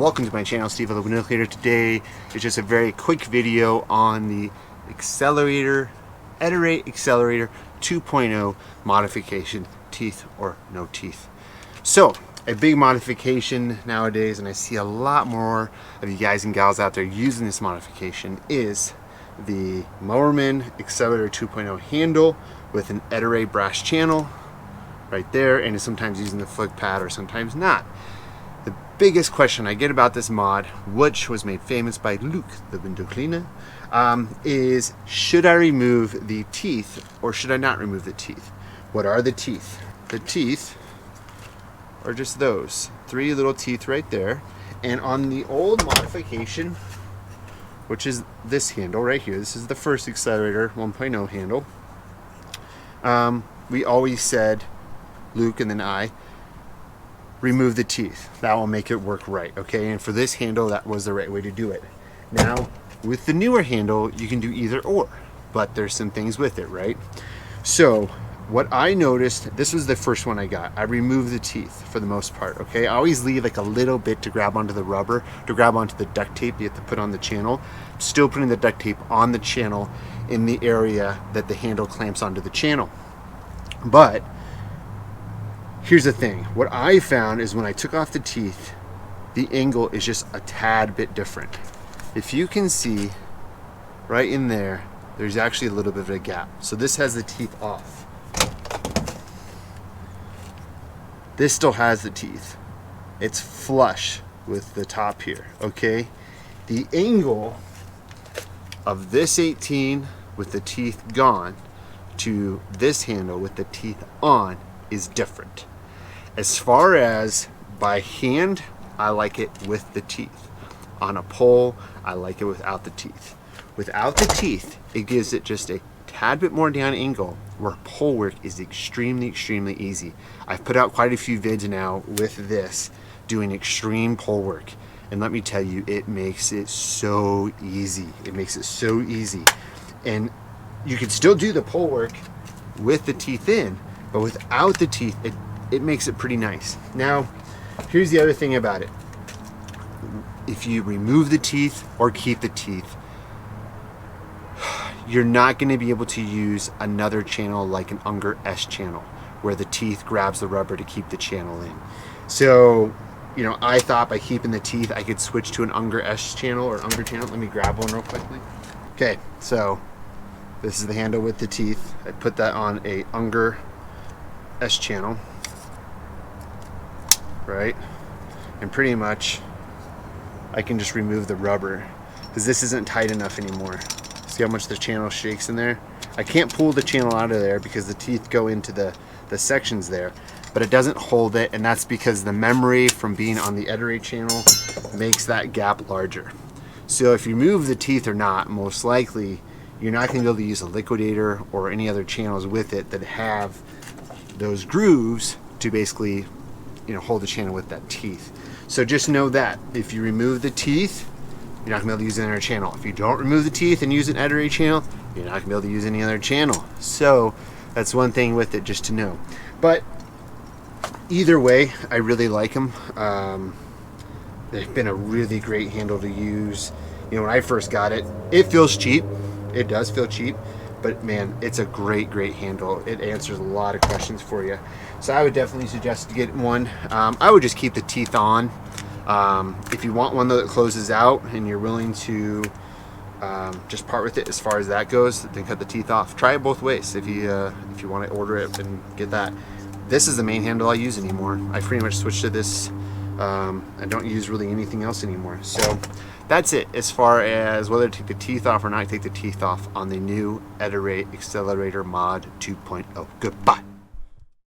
Welcome to my channel, SteveOnator Water. Today is just a very quick video on the Ettore Excelerator 2.0 modification, teeth or no teeth. So, a big modification nowadays, and I see a lot more of you guys and gals out there using this modification, is the Unger Nin Scraper 2.0 handle with an Ettore brass channel right there, and is sometimes using the flick pad or sometimes not. The biggest question I get about this mod, which was made famous by Luke the window cleaner, is should I remove the teeth or should I not remove the teeth? What are the teeth? The teeth are just those three little teeth right there, and on the old modification, which is this handle right here, this is the first Accelerator 1.0 handle, we always said, Luke and then I, remove the teeth. That will make it work right, okay? And for this handle, that was the right way to do it. Now, with the newer handle, you can do either or, but there's some things with it, right? So, what I noticed, this was the first one I got. I removed the teeth for the most part, okay? I always leave like a little bit to grab onto the rubber, to grab onto the duct tape you have to put on the channel. Still putting the duct tape on the channel in the area that the handle clamps onto the channel. But here's the thing, what I found is when I took off the teeth, the angle is just a tad bit different. If you can see right in there, there's actually a little bit of a gap. So this has the teeth off. This still has the teeth. It's flush with the top here, okay? The angle of this 18 with the teeth gone to this handle with the teeth on is different. As far as by hand, I like it with the teeth. On a pole, I like it without the teeth. Without the teeth, it gives it just a tad bit more down angle, where pole work is extremely easy. I've put out quite a few vids now with this, doing extreme pole work. And let me tell you, it makes it so easy. It makes it so easy. And you can still do the pole work with the teeth in, but without the teeth, it makes it pretty nice. Now, here's the other thing about it. If you remove the teeth or keep the teeth, you're not going to be able to use another channel like an Unger S channel, where the teeth grabs the rubber to keep the channel in. So, you know, I thought by keeping the teeth, I could switch to an Unger S channel or Unger channel. Let me grab one real quickly. Okay, so this is the handle with the teeth. I put that on a Unger S channel, right? And pretty much I can just remove the rubber because this isn't tight enough anymore. See how much the channel shakes in there? I can't pull the channel out of there because the teeth go into the sections there, but it doesn't hold it, and that's because the memory from being on the Ettore channel makes that gap larger. So if you remove the teeth or not, most likely you're not going to be able to use a liquidator or any other channels with it that have those grooves to basically, you know, hold the channel with that teeth. So just know that if you remove the teeth, you're not gonna be able to use another channel. If you don't remove the teeth and use an Ettore channel, you're not gonna be able to use any other channel. So that's one thing with it just to know. But either way, I really like them. They've been a really great handle to use. You know, when I first got it, it feels cheap. It does feel cheap, but man, it's a great handle. It answers a lot of questions for you. So I would definitely suggest to get one. I would just keep the teeth on. If you want one though that closes out and you're willing to just part with it as far as that goes, then cut the teeth off. Try it both ways if you want to order it and get that. This is the main handle I use anymore. I pretty much switched to this. I don't use really anything else anymore. So that's it as far as whether to take the teeth off or not take the teeth off on the new Ettore Excelerator Mod 2.0. Goodbye.